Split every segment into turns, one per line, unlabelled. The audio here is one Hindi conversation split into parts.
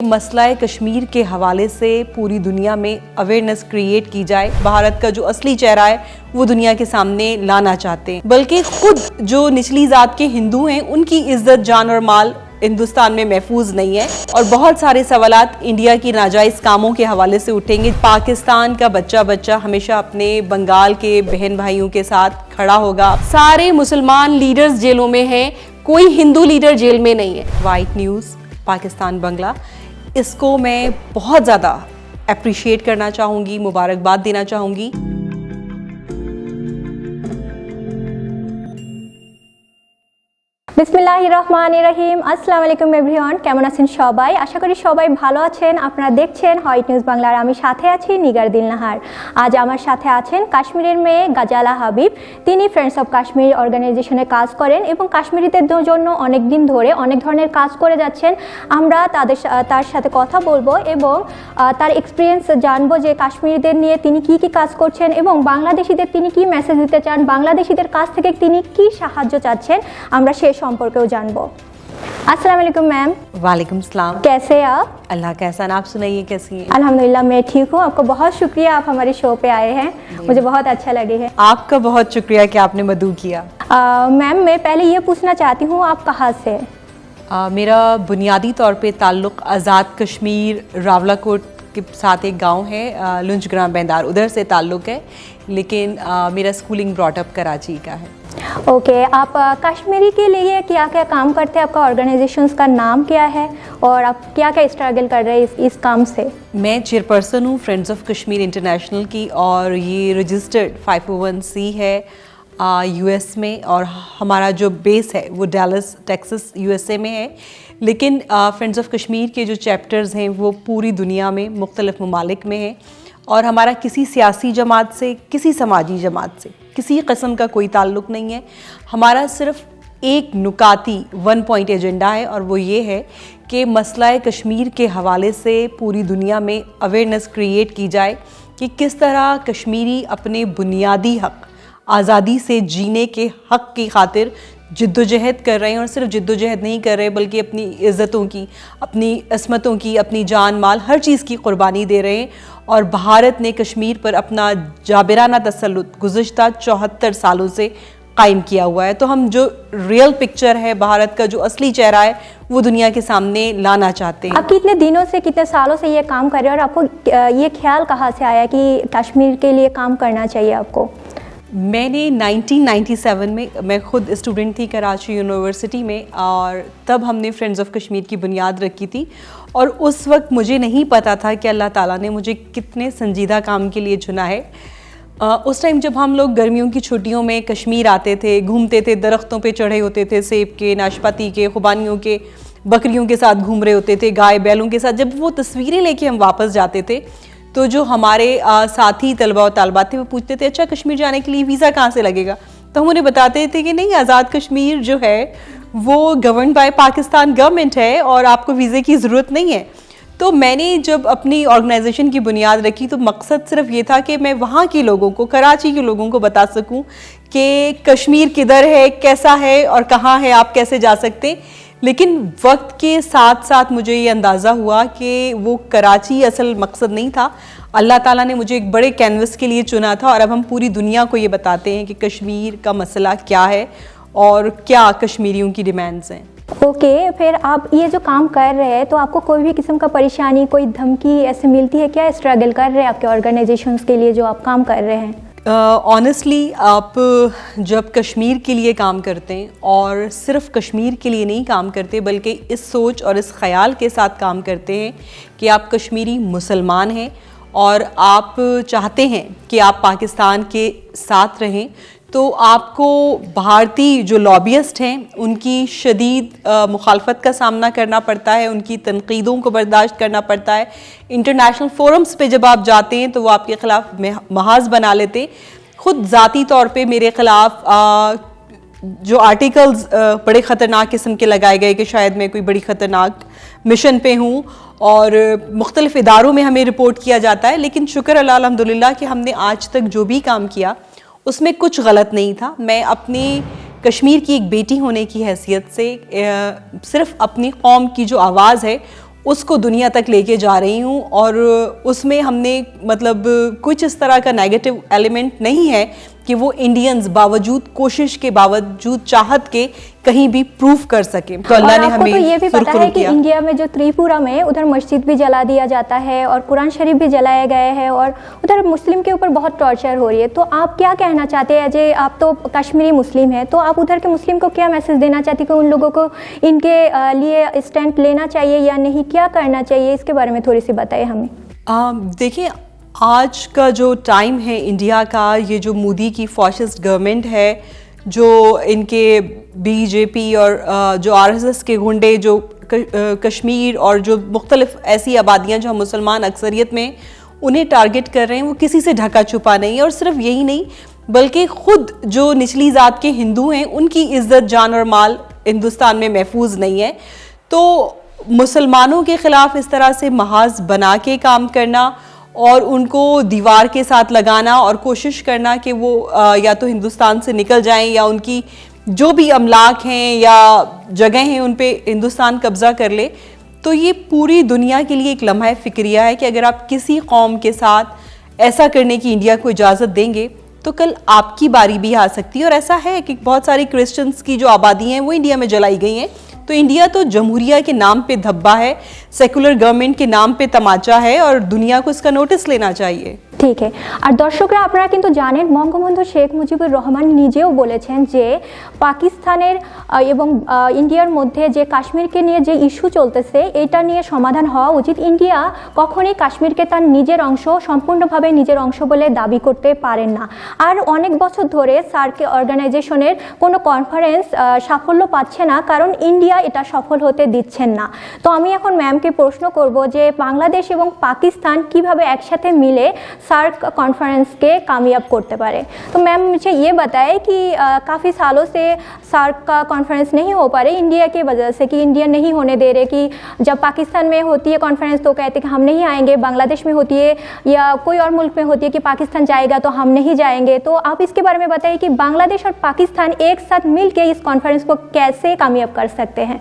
मसला कश्मीर के हवाले से पूरी दुनिया में अवेयरनेस क्रिएट की जाए। भारत का जो असली चेहरा है वो दुनिया के सामने लाना चाहते हैं, बल्कि खुद जो निचली जात के हिंदू हैं उनकी इज्जत जान और माल हिंदुस्तान में महफूज नहीं है। और बहुत सारे सवालात इंडिया की नाजायज़ कामों के हवाले से उठेंगे। पाकिस्तान का बच्चा हमेशा अपने बंगाल के बहन भाइयों के साथ खड़ा होगा। सारे मुसलमान लीडर्स जेलों में हैं, कोई हिंदू लीडर जेल में नहीं है। वाइट न्यूज़ पाकिस्तान बंगला, इसको मैं बहुत ज़्यादा अप्रिशिएट करना चाहूँगी, मुबारकबाद देना चाहूँगी।
बिस्मिल्लाहिर्रहमानिर्रहीम। আসসালামু আলাইকুম এভরিওয়ান, কেমন আছেন সবাই? আশা করি সবাই ভালো আছেন। আপনারা দেখছেন হোয়াইট নিউজ বাংলার, আমি সাথে আছি নিগার দিলনাহার। আজ আমার সাথে আছেন কাশ্মীরের মেয়ে গাজালা হাবিব। তিনি ফ্রেন্ডস অফ কাশ্মীর অর্গানাইজেশনে কাজ করেন এবং কাশ্মীরিদের জন্য অনেক দিন ধরে অনেক ধরনের কাজ করে যাচ্ছেন। আমরা তার সাথে কথা বলবো এবং তার এক্সপিরিয়েন্স জানবো যে কাশ্মীরিদের নিয়ে তিনি কি কি কাজ করছেন এবং বাংলাদেশিদের তিনি কি মেসেজ দিতে চান, বাংলাদেশিদের কাছ থেকে তিনি কি সাহায্য চাচ্ছেন, আমরা সেই সম্পর্কেও জানবো। अस्सलाम वालेकुम मैम।
वालेकुम सलाम।
कैसे आप?
अल्लाह का एहसान, आप सुनाइए कैसी हैं?
अल्हम्दुलिल्लाह मैं ठीक हूँ। आपको बहुत शुक्रिया, आप हमारे शो पे आए हैं, मुझे बहुत अच्छा लगे है।
आपका बहुत शुक्रिया कि आपने मदऊ किया।
मैम मैं पहले ये पूछना चाहती हूँ, आप कहाँ से?
मेरा बुनियादी तौर पे ताल्लुक़ आज़ाद कश्मीर रावलाकोट के साथ एक गांव है लुंजग्राम बेंदार, उधर से ताल्लुक़ है, लेकिन मेरा स्कूलिंग ब्रॉटअप कराची का है।
ओके, आप कश्मीरी के लिए क्या क्या काम करते हैं? आपका ऑर्गेनाइजेशंस का नाम क्या है और आप क्या क्या स्ट्रगल कर रहे हैं इस काम से?
मैं चेयरपर्सन हूँ फ्रेंड्स ऑफ कश्मीर इंटरनेशनल की, और ये रजिस्टर्ड 501c है यूएस में, और हमारा जो बेस है वो डैलस टेक्सास यूएसए में है। लेकिन फ्रेंड्स ऑफ कश्मीर के जो चैप्टर्स हैं वो पूरी दुनिया में मुख्तलिफ ममालिक में हैं, और हमारा किसी सियासी जमात से, किसी समाजी जमात से किसी किस्म का कोई ताल्लुक़ नहीं है। हमारा सिर्फ एक नुकाती 1 पॉइंट एजेंडा है, और वो ये है कि मसला कश्मीर के हवाले से पूरी दुनिया में अवेयरनेस क्रिएट की जाए कि किस तरह कश्मीरी अपने बुनियादी हक़ आज़ादी से जीने के हक़ की खातिर जिद्दोजहद कर रहे हैं, और सिर्फ जिद्दोजहद नहीं कर रहे बल्कि अपनी इज़्ज़तों की, अपनी अस्मतों की, अपनी जान माल हर चीज़ की क़ुरबानी दे रहे हैं। और भारत ने कश्मीर पर अपना जाबिराना तसल्लुत गुज़िश्ता 74 सालों से कायम किया हुआ है। तो हम जो रियल पिक्चर है भारत का, जो असली चेहरा है, वो दुनिया के सामने लाना चाहते हैं।
आप कितने दिनों से, कितने सालों से ये काम कर रहे हैं और आपको ये ख्याल कहाँ से आया कि कश्मीर के लिए काम करना चाहिए आपको?
मैंने 1997 में, मैं ख़ुद स्टूडेंट थी कराची यूनिवर्सिटी में, और तब हमने फ्रेंड्स ऑफ कश्मीर की बुनियाद रखी थी। और उस वक्त मुझे नहीं पता था कि अल्लाह ताला ने मुझे कितने संजीदा काम के लिए चुना है। उस टाइम जब हम लोग गर्मियों की छुट्टियों में कश्मीर आते थे, घूमते थे, दरख्तों पे चढ़े होते थे, सेब के, नाशपाती के, खुबानियों के, बकरियों के साथ घूम रहे होते थे, गाय बैलों के साथ, जब वो तस्वीरें लेके हम वापस जाते थे तो जो हमारे साथी तलबा और तालबात थे वो पूछते थे, अच्छा कश्मीर जाने के लिए वीज़ा कहाँ से लगेगा? तो हम उन्हें बताते थे कि नहीं, आज़ाद कश्मीर जो है वो गवर्न बाय पाकिस्तान गवर्नमेंट है और आपको वीज़े की ज़रूरत नहीं है। तो मैंने जब अपनी ऑर्गेनाइजेशन की बुनियाद रखी तो मकसद सिर्फ ये था कि मैं वहाँ के लोगों को, कराची के लोगों को बता सकूँ कि कश्मीर किधर है, कैसा है और कहाँ है, आप कैसे जा सकते। लेकिन वक्त के साथ साथ मुझे ये अंदाज़ा हुआ कि वो कराची असल मकसद नहीं था। अल्लाह ताला ने मुझे एक बड़े कैनवस के लिए चुना था, और अब हम पूरी दुनिया को ये बताते हैं कि कश्मीर का मसला क्या है और क्या कश्मीरियों की डिमांड्स हैं।
ओके, फिर आप ये जो काम कर रहे हैं तो आपको कोई भी किस्म का परेशानी, कोई धमकी ऐसे मिलती है क्या? स्ट्रगल कर रहे हैं आपके ऑर्गेनाइजेशंस के लिए जो आप काम कर रहे हैं?
ऑनेस्टली आप जब कश्मीर के लिए काम करते हैं, और सिर्फ कश्मीर के लिए नहीं काम करते बल्कि इस सोच और इस ख़याल के साथ काम करते हैं कि आप कश्मीरी मुसलमान हैं और आप चाहते हैं कि आप पाकिस्तान के साथ रहें, तो आपको भारतीय जो लॉबियस्ट हैं उनकी शदीद मुखालफत का सामना करना पड़ता है, उनकी तनकीदों को बर्दाश्त करना पड़ता है। इंटरनेशनल फोरम्स पे जब आप जाते हैं तो वो आपके ख़िलाफ़ महाज बना लेते। ख़ुद ज़ाती तौर पे मेरे ख़िलाफ़ जो आर्टिकल्स बड़े ख़तरनाक किस्म के लगाए गए कि शायद मैं कोई बड़ी ख़तरनाक मिशन पे हूँ, और मुख्तलिफ़ इदारों में हमें रिपोर्ट किया जाता है। लेकिन शुक्र अल्लाह अल्हम्दुलिल्लाह कि हमने आज तक जो भी काम किया उसमें कुछ गलत नहीं था। मैं अपनी कश्मीर की एक बेटी होने की हैसियत से सिर्फ़ अपनी कौम की जो आवाज़ है उसको दुनिया तक लेके जा रही हूँ। और उसमें हमने मतलब कुछ इस तरह का नेगेटिव एलिमेंट नहीं है कि वो इंडियंस बावजूद कोशिश के बावजूद चाहत के कहीं भी प्रूफ कर सके। तो अल्लाह ने हमें
तो ये भी पता है कि इंडिया में जो त्रिपुरा में उधर मस्जिद भी जला दिया जाता है और कुरान शरीफ भी जलाया गया है और उधर मुस्लिम के ऊपर बहुत टॉर्चर हो रही है। तो आप क्या कहना चाहते हैं, अजय आप तो कश्मीरी मुस्लिम हैं, तो आप उधर के मुस्लिम को क्या मैसेज देना चाहते हैं कि उन लोगों को इनके लिए स्टैंड लेना चाहिए या नहीं, क्या करना चाहिए, इसके बारे में थोड़ी सी बताइए हमें।
देखिए, आज का जो टाइम है इंडिया का, ये जो मोदी की फॉसिस्ट गवर्नमेंट है, जो इनके बीजेपी और जो आरएसएस के गुंडे जो कश्मीर और जो मुख्तलिफ ऐसी आबादियाँ जो मुसलमान अक्सरियत में उन्हें टारगेट कर रहे हैं, वो किसी से ढका छुपा नहीं है। और सिर्फ यही नहीं बल्कि ख़ुद जो निचली ज़ात के हिंदू हैं उनकी इज़्ज़त जान और माल हिंदुस्तान में महफूज नहीं है। तो मुसलमानों के ख़िलाफ़ इस तरह से महाज बना के काम करना और उनको दीवार के साथ लगाना और कोशिश करना कि वो या तो हिंदुस्तान से निकल जाएं या उनकी जो भी अमलाक हैं या जगह हैं उन पे हिंदुस्तान कब्ज़ा कर ले, तो ये पूरी दुनिया के लिए एक लम्हा फ़िक्रिया है कि अगर आप किसी कौम के साथ ऐसा करने की इंडिया को इजाज़त देंगे तो कल आपकी बारी भी आ सकती है। और ऐसा है कि बहुत सारी क्रिश्चियंस की जो आबादी हैं वो इंडिया में जलाई गई हैं। तो इंडिया तो जमहूरिया के नाम पे धब्बा है, सेकुलर गवर्नमेंट के नाम पे तमाचा है और दुनिया को इसका नोटिस लेना चाहिए।
ঠিক আর দর্শকরা আপনারা কিন্তু জানেন বঙ্গবন্ধু শেখ মুজিবুর রহমান নিজেও বলেছেন যে পাকিস্তানের এবং ইন্ডিয়ার মধ্যে যে কাশ্মীরকে নিয়ে যে ইস্যু চলতেছে এটা নিয়ে সমাধান হওয়া উচিত। ইন্ডিয়া কখনোই কাশ্মীরকে তার নিজের অংশ সম্পূর্ণভাবে নিজের অংশ বলে দাবি করতে পারেন না। আর অনেক বছর ধরে সার্ক অর্গানাইজেশনের কোনো কনফারেন্স সাফল্য পাচ্ছে না, কারণ ইন্ডিয়া এটা সফল হতে দিচ্ছেন না। তো আমি এখন ম্যামকে প্রশ্ন করব যে বাংলাদেশ এবং পাকিস্তান কিভাবে একসাথে মিলে सार्क कॉन्फ्रेंस के कामयाब करते पारे। तो मैम मुझे ये बताएं कि काफ़ी सालों से सार्क का कॉन्फ्रेंस नहीं हो पा रही इंडिया की वजह से, कि इंडिया नहीं होने दे रहे, कि जब पाकिस्तान में होती है कॉन्फ्रेंस तो कहते हैं कि हम नहीं आएंगे, बांग्लादेश में होती है या कोई और मुल्क में होती है कि पाकिस्तान जाएगा तो हम नहीं जाएंगे। तो आप इसके बारे में बताइए कि बांग्लादेश और पाकिस्तान एक साथ मिल के इस कॉन्फ्रेंस को कैसे कामयाब कर सकते हैं।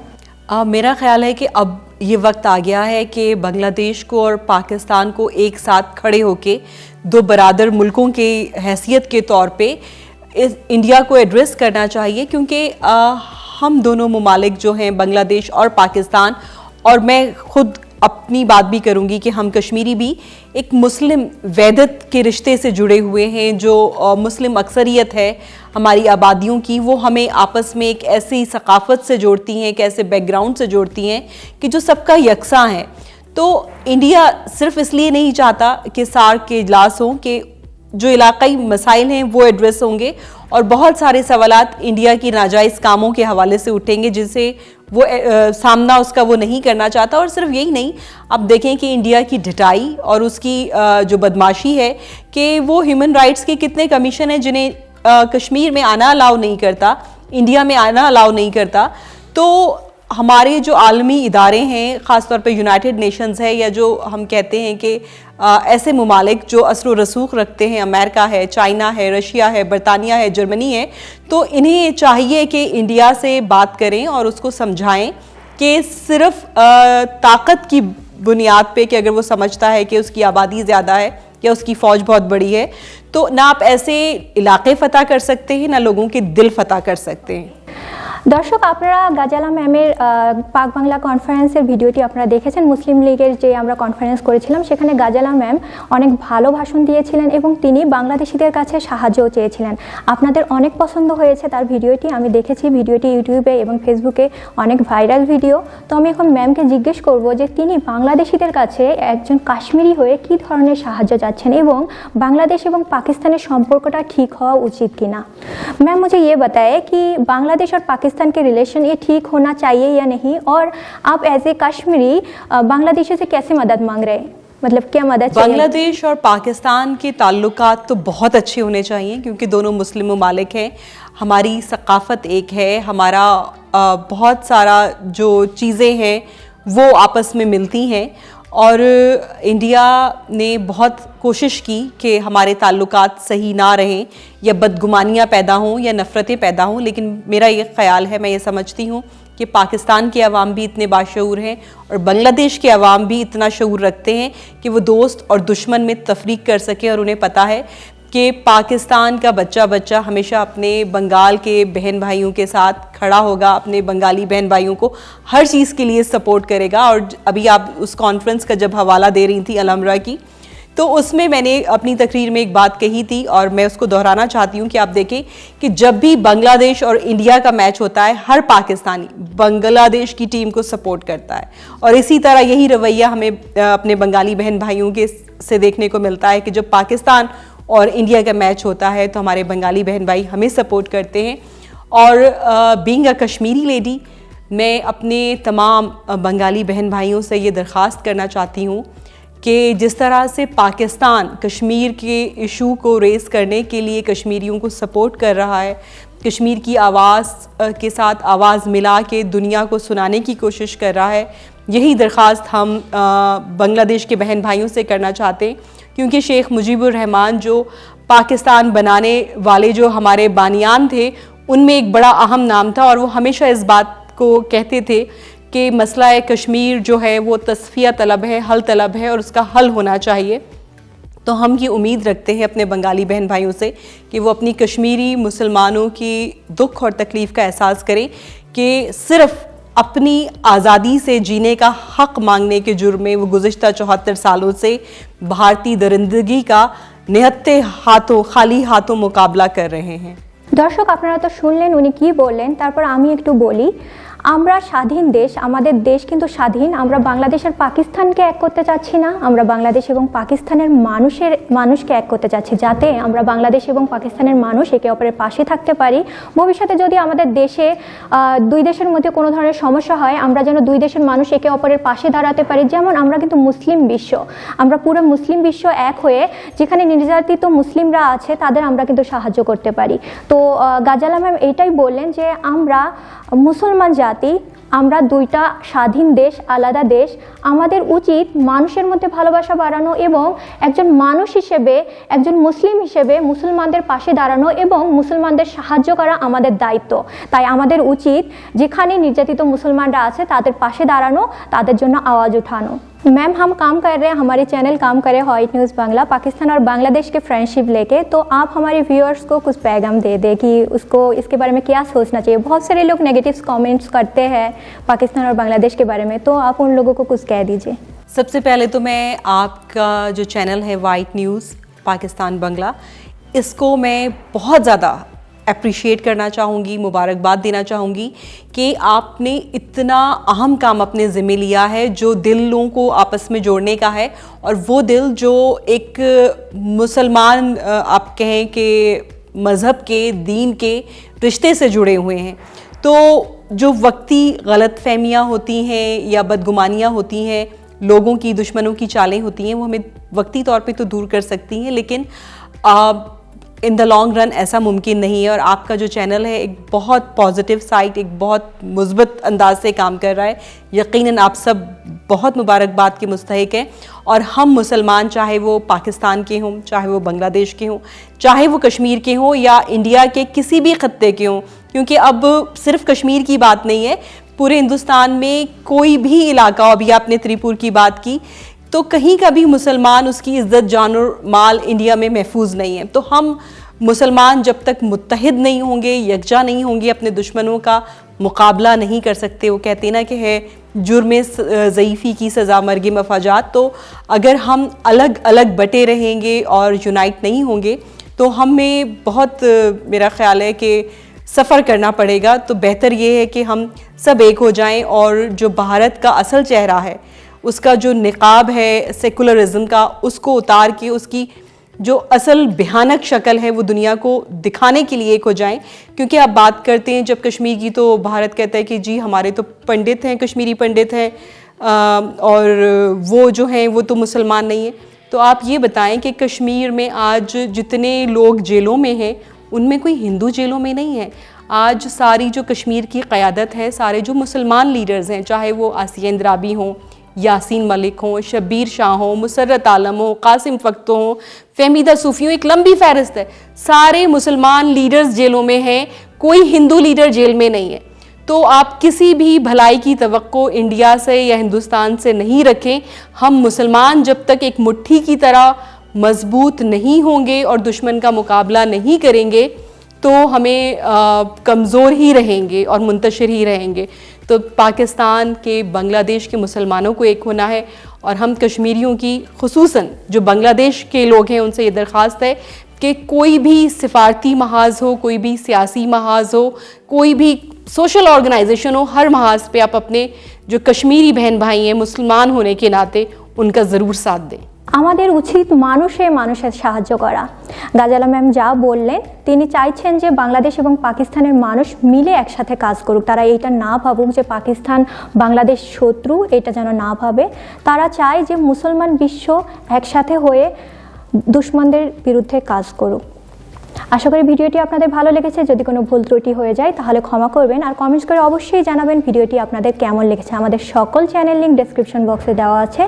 मेरा ख्याल है कि अब ये वक्त आ गया है कि बांग्लादेश को और पाकिस्तान को एक साथ खड़े होके दो बरादर मुल्कों की हैसियत के तौर पे इस इंडिया को एड्रेस करना चाहिए। क्योंकि हम दोनों ममालिक जो हैं बांग्लादेश और पाकिस्तान, और मैं खुद अपनी बात भी करूंगी कि हम कश्मीरी भी एक मुस्लिम वैदत के रिश्ते से जुड़े हुए हैं। जो मुस्लिम अक्सरियत है हमारी आबादियों की, वो हमें आपस में एक ऐसी सकाफ़त से जोड़ती हैं, एक ऐसे बैकग्राउंड से जोड़ती हैं कि जो सबका यकसा है। तो इंडिया सिर्फ इसलिए नहीं चाहता कि सार्क के इजलास हों कि जो इलाकाई मसाइल हैं वो एड्रेस होंगे और बहुत सारे सवालात इंडिया की नाजायज़ कामों के हवाले से उठेंगे जिनसे वो सामना उसका वो नहीं करना चाहता। और सिर्फ यही नहीं, आप देखें कि इंडिया की ढिठाई और उसकी जो बदमाशी है कि वो ह्यूमन राइट्स के कितने कमीशन हैं जिन्हें कश्मीर में आना अलाउ नहीं करता, इंडिया में आना अलाउ नहीं करता। तो हमारे जो आलमी इदारे हैं, ख़ास तौर पे यूनाइटेड नेशंस है या जो हम कहते हैं कि ऐसे ममालिक जो असर व रसूख रखते हैं, अमेरिका है, चाइना है, रशिया है, बरतानिया है, जर्मनी है, तो इन्हें चाहिए कि इंडिया से बात करें और उसको समझाएं कि सिर्फ ताकत की बुनियाद पे, कि अगर वो समझता है कि उसकी आबादी ज़्यादा है या उसकी फ़ौज बहुत बड़ी है, तो ना आप ऐसे इलाके फ़तह कर सकते हैं ना लोगों के दिल फ़तह कर सकते हैं।
দর্শক আপনারা গাজালা ম্যামের পাক বাংলা কনফারেন্সের ভিডিওটি আপনারা দেখেছেন। মুসলিম লীগের যে আমরা কনফারেন্স করেছিলাম সেখানে গাজালা ম্যাম অনেক ভালো ভাষণ দিয়েছিলেন এবং তিনি বাংলাদেশিদের কাছে সাহায্যও চেয়েছিলেন। আপনাদের অনেক পছন্দ হয়েছে তার ভিডিওটি, আমি দেখেছি ভিডিওটি ইউটিউবে এবং ফেসবুকে অনেক ভাইরাল ভিডিও। তো আমি এখন ম্যামকে জিজ্ঞেস করব যে তিনি বাংলাদেশিদের কাছে একজন কাশ্মীরি হয়ে কী ধরনের সাহায্য চাচ্ছেন এবং বাংলাদেশ এবং পাকিস্তানের সম্পর্কটা ঠিক হওয়া উচিত কিনা। ম্যাম मुझे ये बताएं कि बांग्लादेश और पाकिस्तान के रिलेशन ये ठीक होना चाहिए या नहीं, और आप एज ए कश्मीरी बांग्लादेश से कैसे मदद मांग रहे हैं, मतलब क्या मदद चाहिए?
बांग्लादेश और पाकिस्तान के ताल्लुकात तो बहुत अच्छे होने चाहिए क्योंकि दोनों मुस्लिम ममालिक हैं, हमारी सकाफ़त एक है, हमारा बहुत सारा जो चीज़ें हैं वो आपस में मिलती हैं। और इंडिया ने बहुत कोशिश की कि हमारे ताल्लुकात सही ना रहें या बदगुमानियाँ पैदा हों या नफ़रतें पैदा हों, लेकिन मेरा ये ख़्याल है, मैं ये समझती हूँ कि पाकिस्तान के अवाम भी इतने बाशऊर हैं और बांग्लादेश के अवाम भी इतना शऊर रखते हैं कि वो दोस्त और दुश्मन में तफरीक कर सके, और उन्हें पता है कि पाकिस्तान का बच्चा हमेशा अपने बंगाल के बहन भाइयों के साथ खड़ा होगा, अपने बंगाली बहन भाइयों को हर चीज़ के लिए सपोर्ट करेगा। और अभी आप उस कॉन्फ्रेंस का जब हवाला दे रही थी अल-हमरा की, तो उसमें मैंने अपनी तकरीर में एक बात कही थी और मैं उसको दोहराना चाहती हूँ कि आप देखें कि जब भी बांग्लादेश और इंडिया का मैच होता है, हर पाकिस्तानी बांग्लादेश की टीम को सपोर्ट करता है, और इसी तरह यही रवैया हमें अपने बंगाली बहन भाइयों के से देखने को मिलता है कि जब पाकिस्तान और इंडिया का मैच होता है तो हमारे बंगाली बहन भाई हमें सपोर्ट करते हैं। और बीइंग अ कश्मीरी लेडी, मैं अपने तमाम बंगाली बहन भाइयों से ये दरख्वास्त करना चाहती हूँ कि जिस तरह से पाकिस्तान कश्मीर के इशू को रेस करने के लिए कश्मीरियों को सपोर्ट कर रहा है, कश्मीर की आवाज़ के साथ आवाज़ मिला के दुनिया को सुनाने की कोशिश कर रहा है, यही दरख्वास्त हम बांग्लादेश के बहन भाइयों से करना चाहते हैं। क्योंकि शेख मुजीबुर रहमान जो पाकिस्तान बनाने वाले जो हमारे बानियान थे, उनमें एक बड़ा अहम नाम था, और वो हमेशा इस बात को कहते थे कि मसला कश्मीर जो है वो तस्फिया तलब है, हल तलब है, और उसका हल होना चाहिए। तो हम ये उम्मीद रखते हैं अपने बंगाली बहन भाइयों से कि वो अपनी कश्मीरी मुसलमानों की दुख और तकलीफ़ का एहसास करें कि सिर्फ़ अपनी आज़ादी से जीने का हक़ मांगने के जुर्म में वो गुज़िश्ता 74 सालों से भारतीय दरिंदगी का निहत्ते हाथों खाली हाथों मुकाबला कर रहे हैं।
दर्शक আপনারা তো শুনলেন উনি কি বললেন, তারপর আমি একটু বলি। আমরা স্বাধীন দেশ, আমাদের দেশ কিন্তু স্বাধীন। আমরা বাংলাদেশ আর পাকিস্তানকে এক করতে চাচ্ছি না, আমরা বাংলাদেশ এবং পাকিস্তানের মানুষকে এক করতে চাচ্ছি, যাতে আমরা বাংলাদেশ এবং পাকিস্তানের মানুষ একে অপরের পাশে থাকতে পারি। ভবিষ্যতে যদি আমাদের দেশে দুই দেশের মধ্যে কোনো ধরনের সমস্যা হয়, আমরা যেন দুই দেশের মানুষ একে অপরের পাশে দাঁড়াতে পারি। যেমন আমরা কিন্তু মুসলিম বিশ্ব, আমরা পুরো মুসলিম বিশ্ব এক হয়ে যেখানে নির্যাতিত মুসলিমরা আছে তাদের আমরা কিন্তু সাহায্য করতে পারি। তো গাজালা ম্যাম এইটাই বললেন যে আমরা মুসলমান জাতি, আমরা দুইটা স্বাধীন দেশ, আলাদা দেশ, আমাদের উচিত মানুষের মধ্যে ভালোবাসা বাড়ানো এবং একজন মানুষ হিসেবে, একজন মুসলিম হিসেবে মুসলমানদের পাশে দাঁড়ানো এবং মুসলমানদের সাহায্য করা আমাদের দায়িত্ব। তাই আমাদের উচিত যেখানে নির্যাতিত মুসলমানরা আছে তাদের পাশে দাঁড়ানো, তাদের জন্য आवाज़ उठानो। मैम, हम काम कर रहे हैं, हमारे चैनल काम करे व्हाइट न्यूज़ बांग्ला, पाकिस्तान और बांग्लादेश के फ्रेंडशिप लेके, तो आप हमारे व्यूअर्स को कुछ पैगाम दे दें कि उसको इसके बारे में क्या सोचना चाहिए। बहुत सारे लोग नेगेटिव कमेंट्स करते हैं पाकिस्तान और बांग्लादेश के बारे में, तो आप उन लोगों को कुछ कह दीजिए।
सबसे पहले तो मैं आपका जो चैनल है व्हाइट न्यूज़ पाकिस्तान बांग्ला, इसको मैं बहुत ज़्यादा अप्रिशिएट करना चाहूँगी, मुबारकबाद देना चाहूँगी कि आपने इतना अहम काम अपने ज़िम्मे लिया है जो दिलों को आपस में जोड़ने का है, और वो दिल जो एक मुसलमान आप कहें कि मज़हब के, दीन के रिश्ते से जुड़े हुए हैं। तो जो वक्ती गलतफहमियाँ होती हैं या बदगुमानियाँ होती हैं, लोगों की, दुश्मनों की चालें होती हैं, वो हमें वक्ती तौर पे तो दूर कर सकती हैं, लेकिन इन द लॉन्ग रन ऐसा मुमकिन नहीं है। और आपका जो चैनल है एक बहुत पॉजिटिव साइट, एक बहुत मुस्बत अंदाज से काम कर रहा है। यकीनन आप सब बहुत मुबारकबाद के मुस्तहिक हैं। और हम मुसलमान, चाहे वो पाकिस्तान के हों, चाहे वो बांग्लादेश के हों, चाहे वो कश्मीर के हों या इंडिया के किसी भी खत्ते के हों, क्योंकि अब सिर्फ कश्मीर की बात नहीं है, पूरे हिंदुस्तान में कोई भी इलाका, अभी आपने त्रिपुर की बात की, तो कहीं का भी मुसलमान, उसकी इज़्ज़त, जान और माल इंडिया में महफूज नहीं है। तो हम मुसलमान जब तक मुत्तहिद नहीं होंगे, यकजा नहीं होंगे, अपने दुश्मनों का मुकाबला नहीं कर सकते। वो कहते ना कि है जुर्म ज़ईफ़ी की सज़ा मर्ग मफाजात। तो अगर हम अलग अलग बटे रहेंगे और यूनाइट नहीं होंगे तो हमें बहुत, मेरा ख़्याल है कि सफ़र करना पड़ेगा। तो बेहतर ये है कि हम सब एक हो जाएं और जो भारत का असल चेहरा है, उसका जो निकाब है सेकुलरिज़म का, उसको उतार के उसकी जो असल भयानक शक्ल है वो दुनिया को दिखाने के लिए एक हो जाएं। क्योंकि आप बात करते हैं जब कश्मीर की, तो भारत कहता है कि जी हमारे तो पंडित हैं, कश्मीरी पंडित हैं, और वो जो हैं वो तो मुसलमान नहीं है। तो आप ये बताएं कि कश्मीर में आज जितने लोग जेलों में हैं उनमें कोई हिंदू जेलों में नहीं है। आज सारी जो कश्मीर की क़यादत है, सारे जो मुसलमान लीडर्स हैं, चाहे वो आसिया इंद्राबी हों, यासीन मलिक हों, शब्बीर शाह हों, मुसर्रत आलम हो, कासिम फ़क्तो हों, फ़हमीदा सूफ़ी हों, एक लंबी फहरिस्त है, सारे मुसलमान लीडर्स जेलों में हैं, कोई हिंदू लीडर जेल में नहीं है। तो आप किसी भी भलाई की तवक्को इंडिया से या हिंदुस्तान से नहीं रखें। हम मुसलमान जब तक एक मुट्ठी की तरह मजबूत नहीं होंगे और दुश्मन का मुकाबला नहीं करेंगे तो हमें कमज़ोर ही रहेंगे और मुंतशिर ही रहेंगे। तो पाकिस्तान के, बांग्लादेश के मुसलमानों को एक होना है और हम कश्मीरियों की, खुसूसन जो बांग्लादेश के लोग हैं, उनसे ये दरख्वास्त है कि कोई भी सिफारती महाज हो, कोई भी सियासी महाज हो, कोई भी सोशल ऑर्गेनाइजेशन हो, हर महाज पे आप अपने जो कश्मीरी बहन भाई हैं मुसलमान होने के नाते उनका ज़रूर साथ दें।
আমাদের উচিত মানুষের সাহায্য করা। গাজালা ম্যাম যা বললেন, তিনি চাইছেন যে বাংলাদেশ এবং পাকিস্তানের মানুষ মিলে একসাথে কাজ করুক। তারা এইটা না ভাবুক যে পাকিস্তান বাংলাদেশ শত্রু, এটা যেন না ভাবে। তারা চায় যে মুসলমান বিশ্ব একসাথে হয়ে দুশ্মনদের বিরুদ্ধে কাজ করুক। আশা করি ভিডিওটি আপনাদের ভালো লেগেছে। যদি কোনো ভুল ত্রুটি হয়ে যায় তাহলে ক্ষমা করবেন, আর কমেন্টস করে অবশ্যই জানাবেন ভিডিওটি আপনাদের কেমন লেগেছে। আমাদের সকল চ্যানেল লিংক ডেসক্রিপশন বক্সে দেওয়া আছে।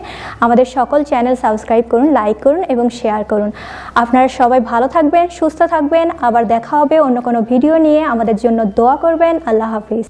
আমাদের সকল চ্যানেল সাবস্ক্রাইব করুন, লাইক করুন এবং শেয়ার করুন। আপনারা সবাই ভালো থাকবেন, সুস্থ থাকবেন। আবার দেখা হবে অন্য কোনো ভিডিও নিয়ে। আমাদের জন্য দোয়া করবেন। আল্লাহ হাফিজ।